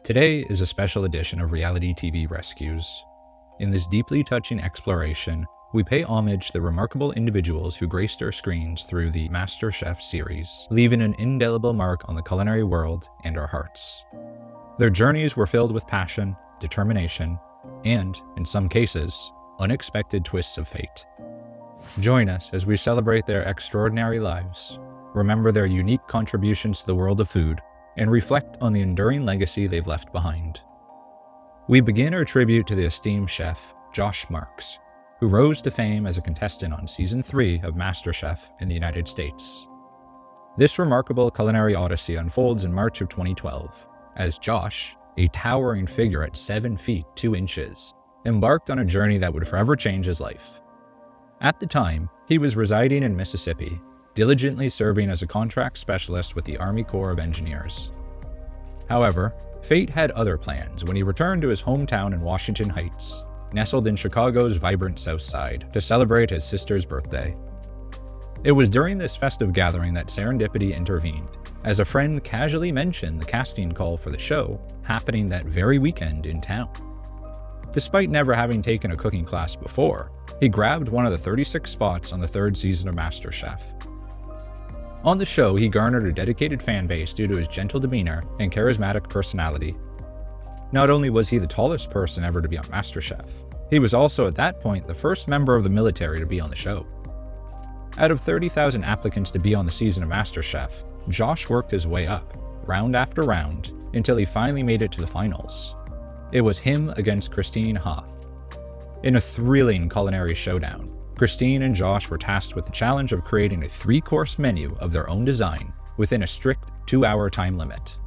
Today is a special edition of Reality TV Rescues. In this deeply touching exploration, we pay homage to the remarkable individuals who graced our screens through the MasterChef series, leaving an indelible mark on the culinary world and our hearts. Their journeys were filled with passion, determination, and, in some cases, unexpected twists of fate. Join us as we celebrate their extraordinary lives, remember their unique contributions to the world of food, and reflect on the enduring legacy they've left behind. We begin our tribute to the esteemed chef, Josh Marx, who rose to fame as a contestant on Season 3 of MasterChef in the United States. This remarkable culinary odyssey unfolds in March of 2012, as Josh, a towering figure at 7 feet 2 inches, embarked on a journey that would forever change his life. At the time, he was residing in Mississippi, diligently serving as a contract specialist with the Army Corps of Engineers. However, fate had other plans when he returned to his hometown in Washington Heights, nestled in Chicago's vibrant South Side, to celebrate his sister's birthday. It was during this festive gathering that serendipity intervened, as a friend casually mentioned the casting call for the show happening that very weekend in town. Despite never having taken a cooking class before, he grabbed one of the 36 spots on the 3rd season of MasterChef. On the show, he garnered a dedicated fan base due to his gentle demeanor and charismatic personality. Not only was he the tallest person ever to be on MasterChef, he was also at that point the first member of the military to be on the show. Out of 30,000 applicants to be on the season of MasterChef, Josh worked his way up, round after round, until he finally made it to the finals. It was him against Christine Ha. In a thrilling culinary showdown, Christine and Josh were tasked with the challenge of creating a 3-course menu of their own design within a strict 2-hour time limit.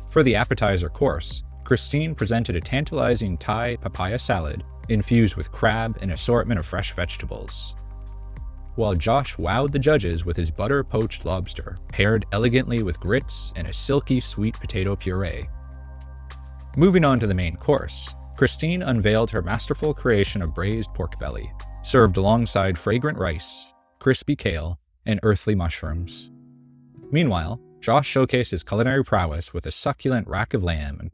For the appetizer course, Christine presented a tantalizing Thai papaya salad infused with crab and assortment of fresh vegetables, while Josh wowed the judges with his butter-poached lobster, paired elegantly with grits and a silky sweet potato puree. Moving on to the main course, Christine unveiled her masterful creation of braised pork belly, served alongside fragrant rice, crispy kale, and earthly mushrooms. Meanwhile, Josh showcased his culinary prowess with a succulent rack of lamb,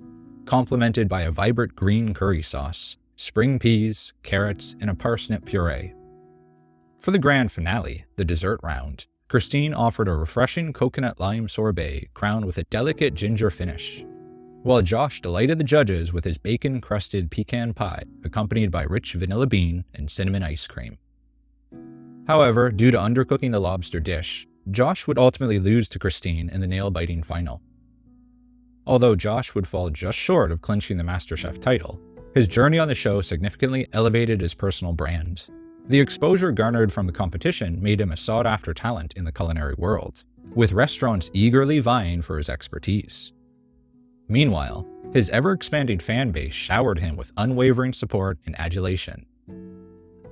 complemented by a vibrant green curry sauce, spring peas, carrots, and a parsnip puree. For the grand finale, the dessert round, Christine offered a refreshing coconut lime sorbet crowned with a delicate ginger finish, while Josh delighted the judges with his bacon-crusted pecan pie, accompanied by rich vanilla bean and cinnamon ice cream. However, due to undercooking the lobster dish, Josh would ultimately lose to Christine in the nail-biting final. Although Josh would fall just short of clinching the MasterChef title, his journey on the show significantly elevated his personal brand. The exposure garnered from the competition made him a sought-after talent in the culinary world, with restaurants eagerly vying for his expertise. Meanwhile, his ever-expanding fan base showered him with unwavering support and adulation.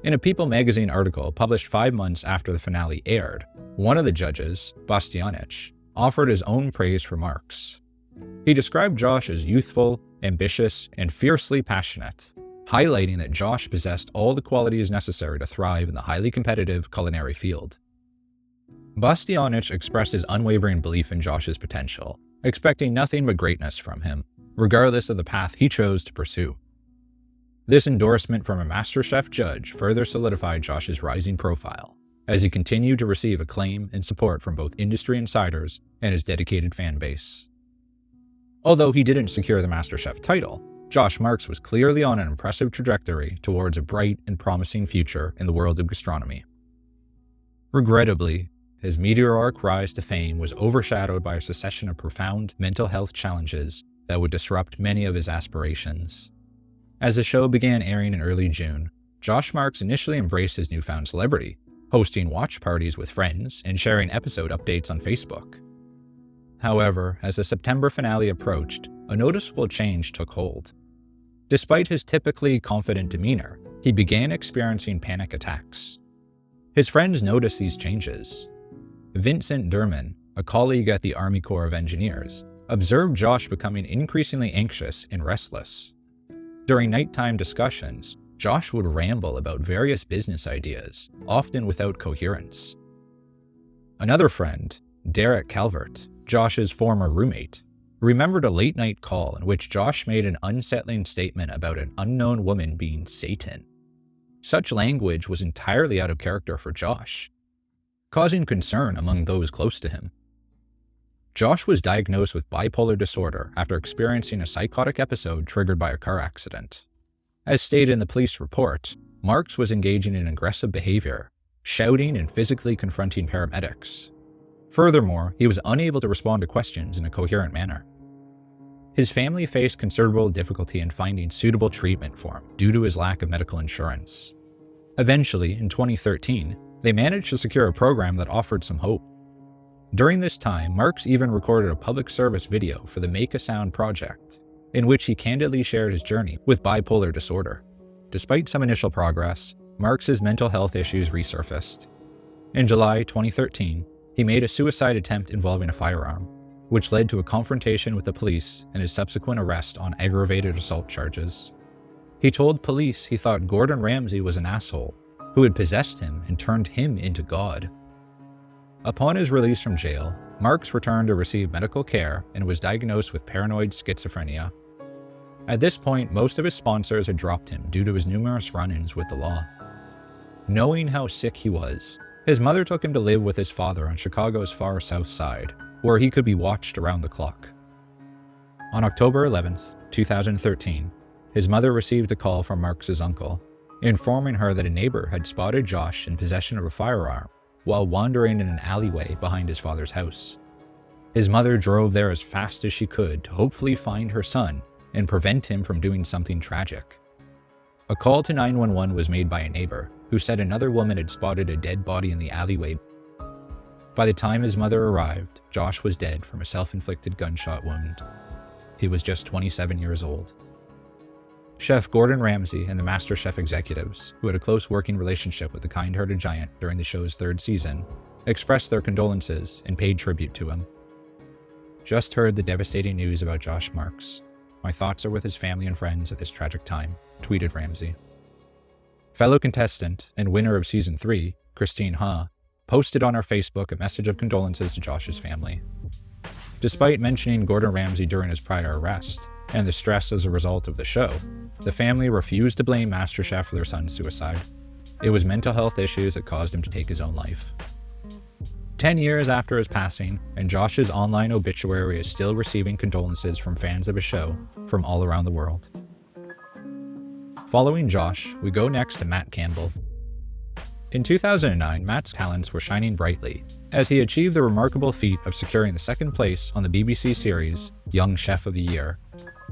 In a People magazine article published 5 months after the finale aired, one of the judges, Bastianich, offered his own praise for Marx. He described Josh as youthful, ambitious, and fiercely passionate, highlighting that Josh possessed all the qualities necessary to thrive in the highly competitive culinary field. Bastianich expressed his unwavering belief in Josh's potential, expecting nothing but greatness from him, regardless of the path he chose to pursue. This endorsement from a MasterChef judge further solidified Josh's rising profile, as he continued to receive acclaim and support from both industry insiders and his dedicated fan base. Although he didn't secure the MasterChef title, Josh Marx was clearly on an impressive trajectory towards a bright and promising future in the world of gastronomy. Regrettably, his meteoric rise to fame was overshadowed by a succession of profound mental health challenges that would disrupt many of his aspirations. As the show began airing in early June, Josh Marx initially embraced his newfound celebrity, hosting watch parties with friends and sharing episode updates on Facebook. However, as the September finale approached, a noticeable change took hold. Despite his typically confident demeanor, he began experiencing panic attacks. His friends noticed these changes. Vincent Durman, a colleague at the Army Corps of Engineers, observed Josh becoming increasingly anxious and restless. During nighttime discussions, Josh would ramble about various business ideas, often without coherence. Another friend, Derek Calvert, Josh's former roommate, remembered a late-night call in which Josh made an unsettling statement about an unknown woman being Satan. Such language was entirely out of character for Josh, causing concern among those close to him. Josh was diagnosed with bipolar disorder after experiencing a psychotic episode triggered by a car accident. As stated in the police report, Marx was engaging in aggressive behavior, shouting and physically confronting paramedics. Furthermore, he was unable to respond to questions in a coherent manner. His family faced considerable difficulty in finding suitable treatment for him due to his lack of medical insurance. Eventually, in 2013, they managed to secure a program that offered some hope. During this time, Marx even recorded a public service video for the Make a Sound project, in which he candidly shared his journey with bipolar disorder. Despite some initial progress, Marx's mental health issues resurfaced. In July 2013, he made a suicide attempt involving a firearm, which led to a confrontation with the police and his subsequent arrest on aggravated assault charges. He told police he thought Gordon Ramsay was an asshole who had possessed him and turned him into God. Upon his release from jail, Marx returned to receive medical care and was diagnosed with paranoid schizophrenia. At this point, most of his sponsors had dropped him due to his numerous run-ins with the law. Knowing how sick he was, his mother took him to live with his father on Chicago's far south side, where he could be watched around the clock. On October 11, 2013, his mother received a call from Marx's uncle, informing her that a neighbor had spotted Josh in possession of a firearm while wandering in an alleyway behind his father's house. His mother drove there as fast as she could to hopefully find her son and prevent him from doing something tragic. A call to 911 was made by a neighbor who said another woman had spotted a dead body in the alleyway. By the time his mother arrived, Josh was dead from a self-inflicted gunshot wound. He was just 27 years old. Chef Gordon Ramsay and the MasterChef executives, who had a close working relationship with the kind-hearted giant during the show's third season, expressed their condolences and paid tribute to him. Just heard the devastating news about Josh Marx. My thoughts are with his family and friends at this tragic time, tweeted Ramsay. Fellow contestant and winner of Season 3, Christine Ha, posted on her Facebook a message of condolences to Josh's family. Despite mentioning Gordon Ramsay during his prior arrest, and the stress as a result of the show, the family refused to blame MasterChef for their son's suicide. It was mental health issues that caused him to take his own life. 10 years after his passing, and Josh's online obituary is still receiving condolences from fans of his show from all around the world. Following Josh, we go next to Matt Campbell. In 2009, Matt's talents were shining brightly as he achieved the remarkable feat of securing the second place on the BBC series Young Chef of the Year.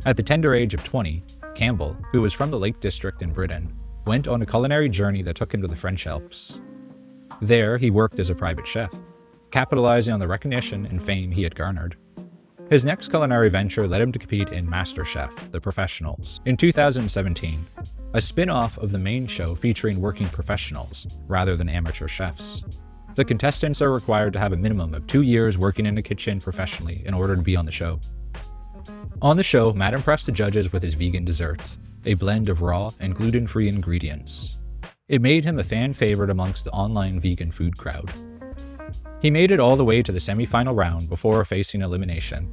At the tender age of 20, Campbell, who was from the Lake District in Britain, went on a culinary journey that took him to the French Alps. There, he worked as a private chef, capitalizing on the recognition and fame he had garnered. His next culinary venture led him to compete in MasterChef, The Professionals, in 2017, a spin-off of the main show featuring working professionals rather than amateur chefs. The contestants are required to have a minimum of 2 years working in a kitchen professionally in order to be on the show. On the show, Matt impressed the judges with his vegan dessert, a blend of raw and gluten-free ingredients. It made him a fan favorite amongst the online vegan food crowd. He made it all the way to the semi-final round before facing elimination.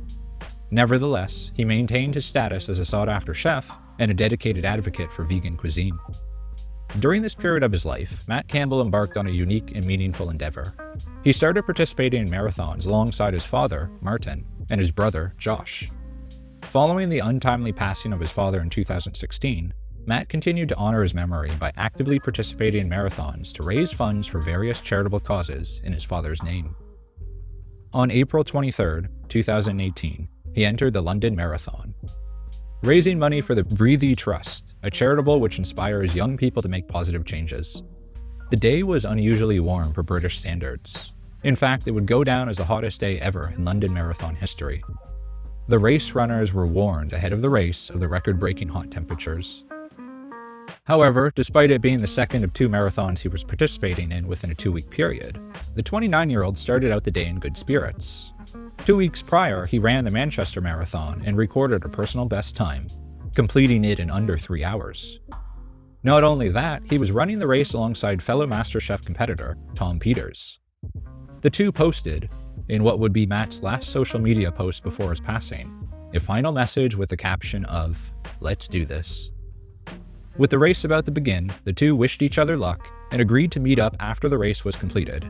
Nevertheless, he maintained his status as a sought-after chef and a dedicated advocate for vegan cuisine. During this period of his life, Matt Campbell embarked on a unique and meaningful endeavor. He started participating in marathons alongside his father, Martin, and his brother, Josh. Following the untimely passing of his father in 2016, Matt continued to honor his memory by actively participating in marathons to raise funds for various charitable causes in his father's name. On April 23, 2018, he entered the London Marathon, raising money for the Breathe Trust, a charitable which inspires young people to make positive changes. The day was unusually warm for British standards. In fact, it would go down as the hottest day ever in London Marathon history. The race runners were warned ahead of the race of the record-breaking hot temperatures. However, despite it being the second of 2 marathons he was participating in within a 2-week period, the 29-year-old started out the day in good spirits. 2 weeks prior, he ran the Manchester Marathon and recorded a personal best time, completing it in under 3 hours. Not only that, he was running the race alongside fellow MasterChef competitor, Tom Peters. The two posted, in what would be Matt's last social media post before his passing, a final message with the caption of, "Let's do this." With the race about to begin, the two wished each other luck and agreed to meet up after the race was completed.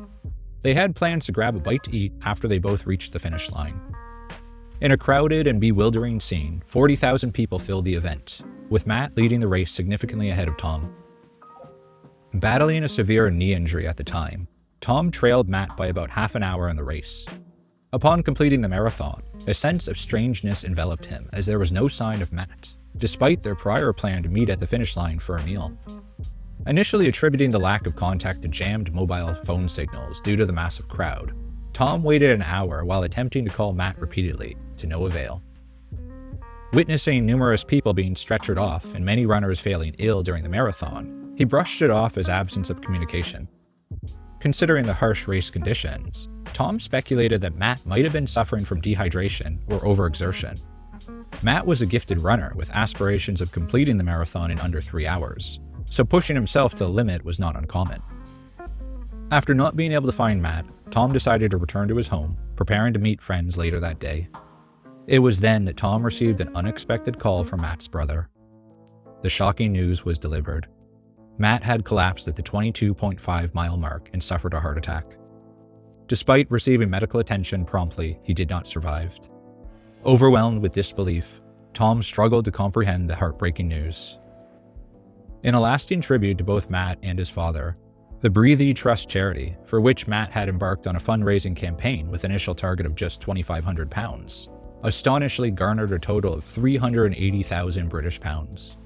They had plans to grab a bite to eat after they both reached the finish line. In a crowded and bewildering scene, 40,000 people filled the event, with Matt leading the race significantly ahead of Tom. Battling a severe knee injury at the time, Tom trailed Matt by about half an hour in the race. Upon completing the marathon, a sense of strangeness enveloped him as there was no sign of Matt, despite their prior plan to meet at the finish line for a meal. Initially attributing the lack of contact to jammed mobile phone signals due to the massive crowd, Tom waited an hour while attempting to call Matt repeatedly, to no avail. Witnessing numerous people being stretchered off and many runners failing ill during the marathon, he brushed it off as absence of communication. Considering the harsh race conditions, Tom speculated that Matt might have been suffering from dehydration or overexertion. Matt was a gifted runner with aspirations of completing the marathon in under 3 hours, so pushing himself to the limit was not uncommon. After not being able to find Matt, Tom decided to return to his home, preparing to meet friends later that day. It was then that Tom received an unexpected call from Matt's brother. The shocking news was delivered. Matt had collapsed at the 22.5-mile mark and suffered a heart attack. Despite receiving medical attention promptly, he did not survive. Overwhelmed with disbelief, Tom struggled to comprehend the heartbreaking news. In a lasting tribute to both Matt and his father, the Breathe Trust charity, for which Matt had embarked on a fundraising campaign with an initial target of just £2,500, astonishingly garnered a total of £380,000 British pounds.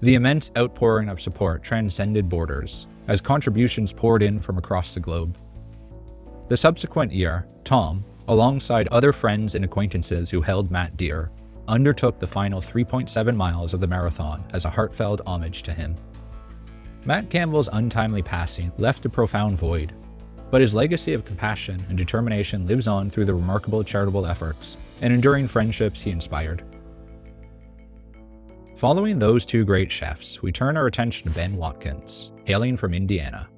The immense outpouring of support transcended borders, as contributions poured in from across the globe. The subsequent year, Tom, alongside other friends and acquaintances who held Matt dear, undertook the final 3.7 miles of the marathon as a heartfelt homage to him. Matt Campbell's untimely passing left a profound void, but his legacy of compassion and determination lives on through the remarkable charitable efforts and enduring friendships he inspired. Following those two great chefs, we turn our attention to Ben Watkins, hailing from Indiana.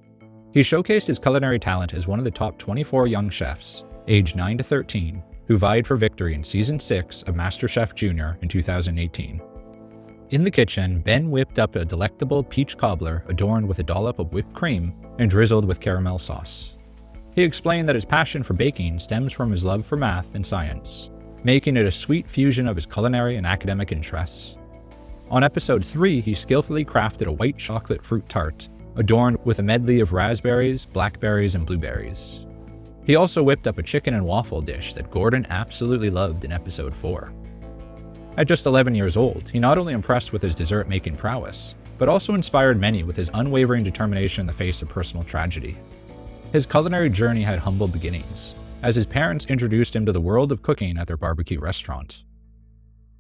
He showcased his culinary talent as one of the top 24 young chefs, aged 9 to 13, who vied for victory in Season 6 of MasterChef Junior in 2018. In the kitchen, Ben whipped up a delectable peach cobbler adorned with a dollop of whipped cream and drizzled with caramel sauce. He explained that his passion for baking stems from his love for math and science, making it a sweet fusion of his culinary and academic interests. On episode 3, he skillfully crafted a white chocolate fruit tart, adorned with a medley of raspberries, blackberries, and blueberries. He also whipped up a chicken and waffle dish that Gordon absolutely loved in episode 4. At just 11 years old, he not only impressed with his dessert-making prowess, but also inspired many with his unwavering determination in the face of personal tragedy. His culinary journey had humble beginnings, as his parents introduced him to the world of cooking at their barbecue restaurant.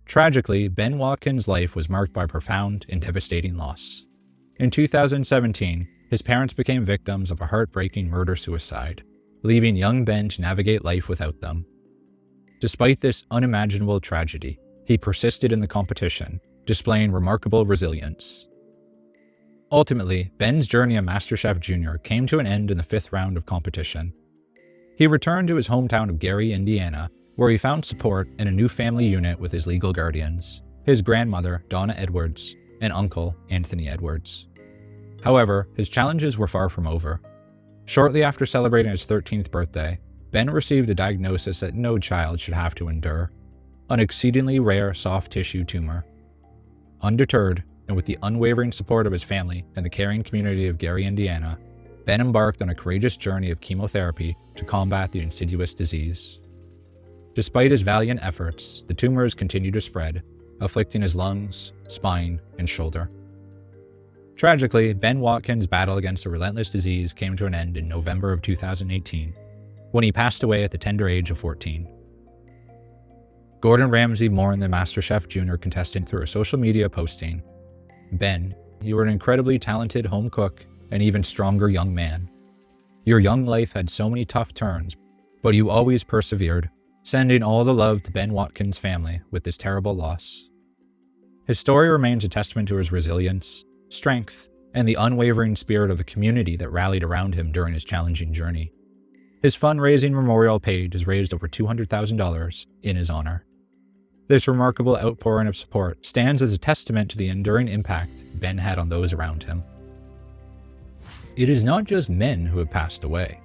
Tragically, Ben Watkins' life was marked by profound and devastating loss. In 2017, his parents became victims of a heartbreaking murder-suicide, leaving young Ben to navigate life without them. Despite this unimaginable tragedy, he persisted in the competition, displaying remarkable resilience. Ultimately, Ben's journey at MasterChef Junior came to an end in the 5th round of competition. He returned to his hometown of Gary, Indiana, where he found support in a new family unit with his legal guardians, his grandmother, Donna Edwards, and uncle, Anthony Edwards. However, his challenges were far from over. Shortly after celebrating his 13th birthday, Ben received a diagnosis that no child should have to endure: an exceedingly rare soft tissue tumor. Undeterred, and with the unwavering support of his family and the caring community of Gary, Indiana, Ben embarked on a courageous journey of chemotherapy to combat the insidious disease. Despite his valiant efforts, the tumors continued to spread, afflicting his lungs, spine, and shoulder. Tragically, Ben Watkins' battle against the relentless disease came to an end in November of 2018, when he passed away at the tender age of 14. Gordon Ramsay mourned the MasterChef Junior contestant through a social media posting, "Ben, you were an incredibly talented home cook and even stronger young man. Your young life had so many tough turns, but you always persevered, sending all the love to Ben Watkins' family with this terrible loss." His story remains a testament to his resilience, strength, and the unwavering spirit of the community that rallied around him during his challenging journey. His fundraising memorial page has raised over $200,000 in his honor. This remarkable outpouring of support stands as a testament to the enduring impact Ben had on those around him. It is not just men who have passed away.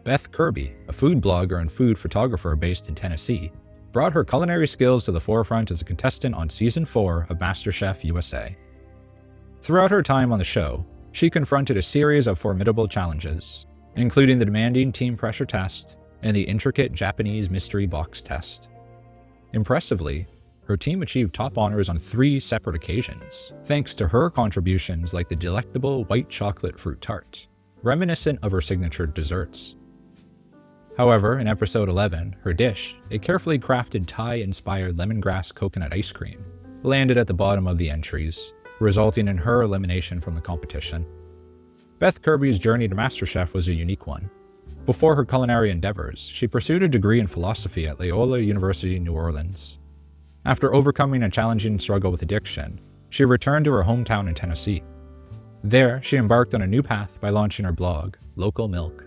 Beth Kirby, a food blogger and food photographer based in Tennessee, brought her culinary skills to the forefront as a contestant on Season 4 of MasterChef USA. Throughout her time on the show, she confronted a series of formidable challenges, including the demanding team pressure test and the intricate Japanese mystery box test. Impressively, her team achieved top honors on 3 separate occasions, thanks to her contributions like the delectable white chocolate fruit tart, reminiscent of her signature desserts. However, in episode 11, her dish, a carefully crafted Thai-inspired lemongrass coconut ice cream, landed at the bottom of the entries, resulting in her elimination from the competition. Beth Kirby's journey to MasterChef was a unique one. Before her culinary endeavors, she pursued a degree in philosophy at Loyola University in New Orleans. After overcoming a challenging struggle with addiction, she returned to her hometown in Tennessee. There, she embarked on a new path by launching her blog, Local Milk.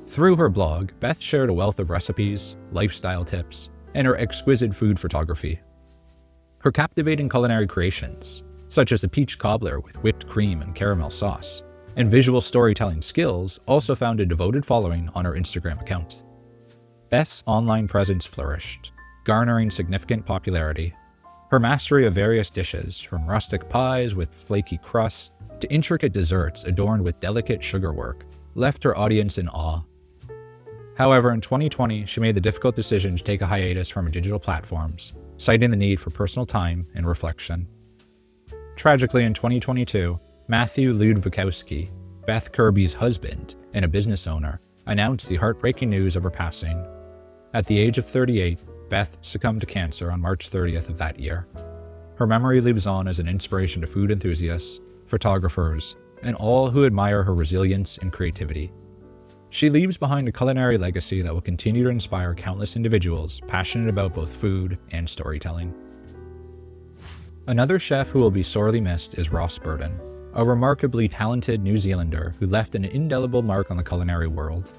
Through her blog, Beth shared a wealth of recipes, lifestyle tips, and her exquisite food photography. Her captivating culinary creations, such as a peach cobbler with whipped cream and caramel sauce, and visual storytelling skills also found a devoted following on her Instagram account. Beth's online presence flourished, garnering significant popularity. Her mastery of various dishes, from rustic pies with flaky crusts to intricate desserts adorned with delicate sugarwork, left her audience in awe. However, in 2020, she made the difficult decision to take a hiatus from her digital platforms, citing the need for personal time and reflection. Tragically, in 2022, Matthew Ludwikowski, Beth Kirby's husband and a business owner, announced the heartbreaking news of her passing. At the age of 38, Beth succumbed to cancer on March 30th of that year. Her memory lives on as an inspiration to food enthusiasts, photographers, and all who admire her resilience and creativity. She leaves behind a culinary legacy that will continue to inspire countless individuals passionate about both food and storytelling. Another chef who will be sorely missed is Ross Burton, a remarkably talented New Zealander who left an indelible mark on the culinary world.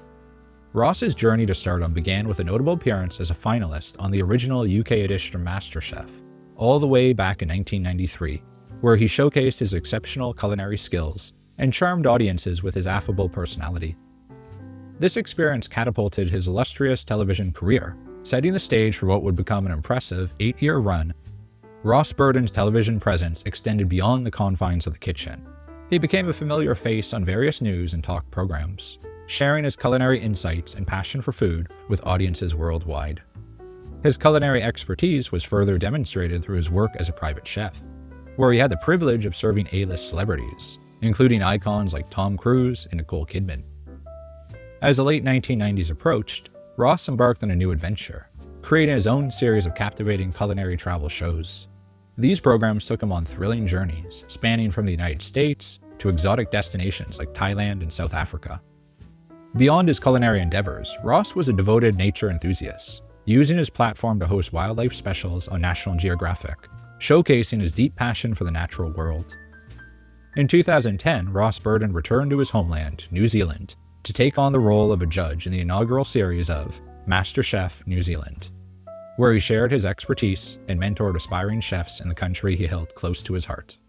Ross's journey to stardom began with a notable appearance as a finalist on the original UK edition of MasterChef, all the way back in 1993, where he showcased his exceptional culinary skills and charmed audiences with his affable personality. This experience catapulted his illustrious television career, setting the stage for what would become an impressive 8-year run. Ross Burton's television presence extended beyond the confines of the kitchen. He became a familiar face on various news and talk programs, sharing his culinary insights and passion for food with audiences worldwide. His culinary expertise was further demonstrated through his work as a private chef, where he had the privilege of serving A-list celebrities, including icons like Tom Cruise and Nicole Kidman. As the late 1990s approached, Ross embarked on a new adventure, creating his own series of captivating culinary travel shows. These programs took him on thrilling journeys, spanning from the United States to exotic destinations like Thailand and South Africa. Beyond his culinary endeavors, Ross was a devoted nature enthusiast, using his platform to host wildlife specials on National Geographic, showcasing his deep passion for the natural world. In 2010, Ross Burton returned to his homeland, New Zealand, to take on the role of a judge in the inaugural series of MasterChef New Zealand, where he shared his expertise and mentored aspiring chefs in the country he held close to his heart.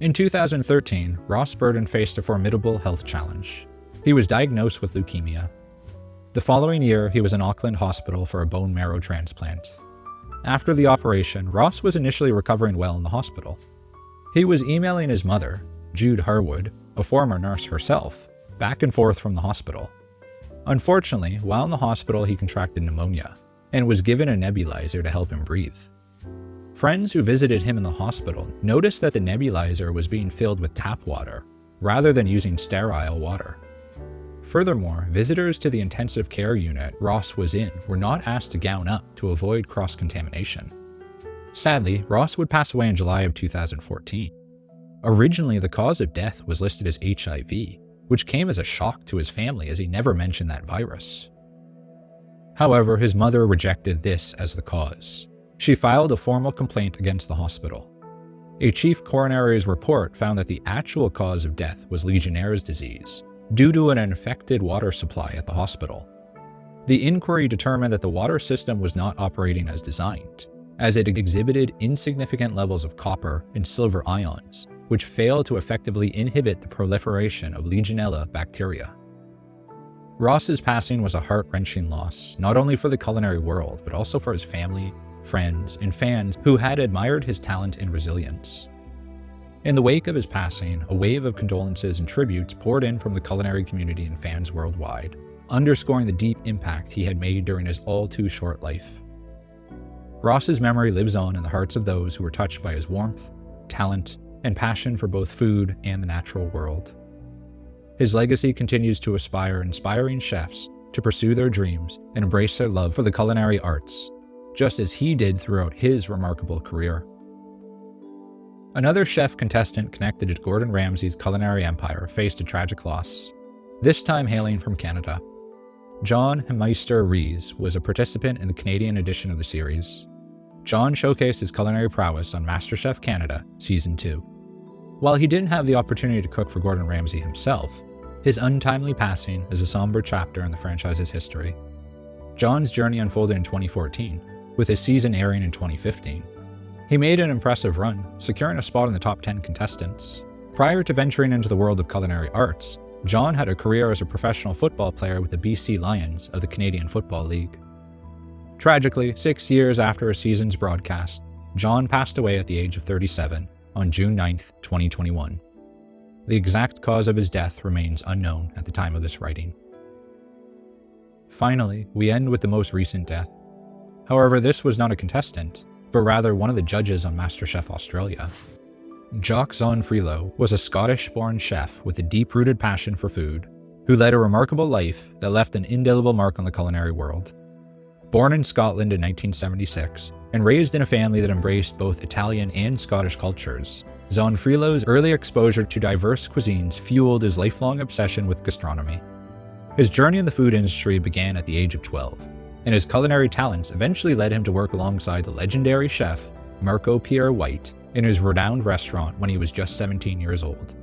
In 2013, Ross Burton faced a formidable health challenge. He was diagnosed with leukemia. The following year, he was in Auckland Hospital for a bone marrow transplant. After the operation, Ross was initially recovering well in the hospital. He was emailing his mother, Jude Harwood, a former nurse herself, back and forth from the hospital. Unfortunately, while in the hospital, he contracted pneumonia and was given a nebulizer to help him breathe. Friends who visited him in the hospital noticed that the nebulizer was being filled with tap water rather than using sterile water. Furthermore, visitors to the intensive care unit Ross was in were not asked to gown up to avoid cross-contamination. Sadly, Ross would pass away in July of 2014. Originally, the cause of death was listed as HIV, which came as a shock to his family as he never mentioned that virus. However, his mother rejected this as the cause. She filed a formal complaint against the hospital. A chief coroner's report found that the actual cause of death was Legionnaire's disease, due to an infected water supply at the hospital. The inquiry determined that the water system was not operating as designed, as it exhibited insignificant levels of copper and silver ions, which fail to effectively inhibit the proliferation of Legionella bacteria. Ross's passing was a heart-wrenching loss, not only for the culinary world, but also for his family, friends, and fans who had admired his talent and resilience. In the wake of his passing, a wave of condolences and tributes poured in from the culinary community and fans worldwide, underscoring the deep impact he had made during his all-too-short life. Ross's memory lives on in the hearts of those who were touched by his warmth, talent, and passion for both food and the natural world. His legacy continues to inspire aspiring chefs to pursue their dreams and embrace their love for the culinary arts, just as he did throughout his remarkable career. Another chef contestant connected to Gordon Ramsay's culinary empire faced a tragic loss, this time hailing from Canada. John Meister Rees was a participant in the Canadian edition of the series. John showcased his culinary prowess on MasterChef Canada Season 2. While he didn't have the opportunity to cook for Gordon Ramsay himself, his untimely passing is a somber chapter in the franchise's history. John's journey unfolded in 2014, with his season airing in 2015. He made an impressive run, securing a spot in the top 10 contestants. Prior to venturing into the world of culinary arts, John had a career as a professional football player with the BC Lions of the Canadian Football League. Tragically, 6 years after a season's broadcast, John passed away at the age of 37 on June 9, 2021. The exact cause of his death remains unknown at the time of this writing. Finally, we end with the most recent death. However, this was not a contestant, but rather one of the judges on MasterChef Australia. Jacques Zonfrilo was a Scottish-born chef with a deep-rooted passion for food, who led a remarkable life that left an indelible mark on the culinary world. Born in Scotland in 1976, and raised in a family that embraced both Italian and Scottish cultures, Zonfrilo's early exposure to diverse cuisines fueled his lifelong obsession with gastronomy. His journey in the food industry began at the age of 12, and his culinary talents eventually led him to work alongside the legendary chef Marco Pierre White in his renowned restaurant when he was just 17 years old.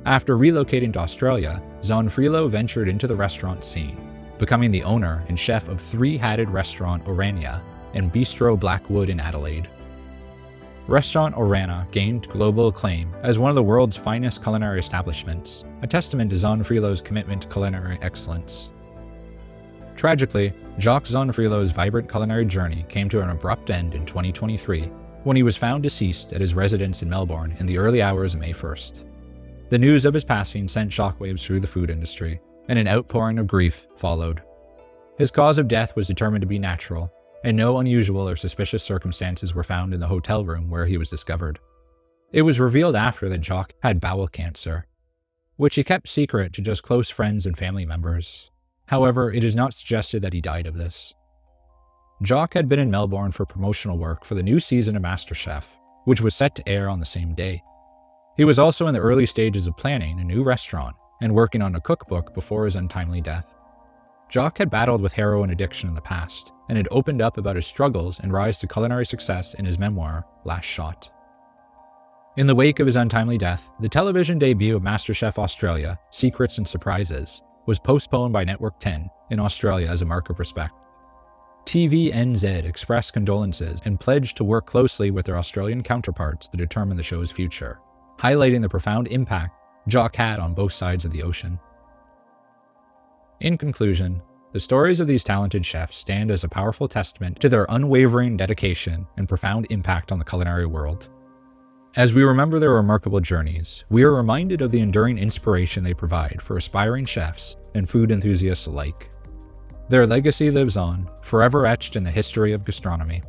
After relocating to Australia, Zonfrilo ventured into the restaurant scene, becoming the owner and chef of three-hatted restaurant Orania and Bistro Blackwood in Adelaide. Restaurant Orania gained global acclaim as one of the world's finest culinary establishments, a testament to Zonfrilo's commitment to culinary excellence. Tragically, Jacques Zonfrilo's vibrant culinary journey came to an abrupt end in 2023 when he was found deceased at his residence in Melbourne in the early hours of May 1st. The news of his passing sent shockwaves through the food industry, and an outpouring of grief followed. His cause of death was determined to be natural, and no unusual or suspicious circumstances were found in the hotel room where he was discovered. It was revealed after that Jacques had bowel cancer, which he kept secret to just close friends and family members. However, it is not suggested that he died of this. Jacques had been in Melbourne for promotional work for the new season of MasterChef, which was set to air on the same day. He was also in the early stages of planning a new restaurant and working on a cookbook before his untimely death. Jacques had battled with heroin addiction in the past, and had opened up about his struggles and rise to culinary success in his memoir, Last Shot. In the wake of his untimely death, the television debut of MasterChef Australia, Secrets and Surprises, was postponed by Network 10 in Australia as a mark of respect. TVNZ expressed condolences and pledged to work closely with their Australian counterparts to determine the show's future, highlighting the profound impact Jacques had on both sides of the ocean. In conclusion, the stories of these talented chefs stand as a powerful testament to their unwavering dedication and profound impact on the culinary world. As we remember their remarkable journeys, we are reminded of the enduring inspiration they provide for aspiring chefs and food enthusiasts alike. Their legacy lives on, forever etched in the history of gastronomy.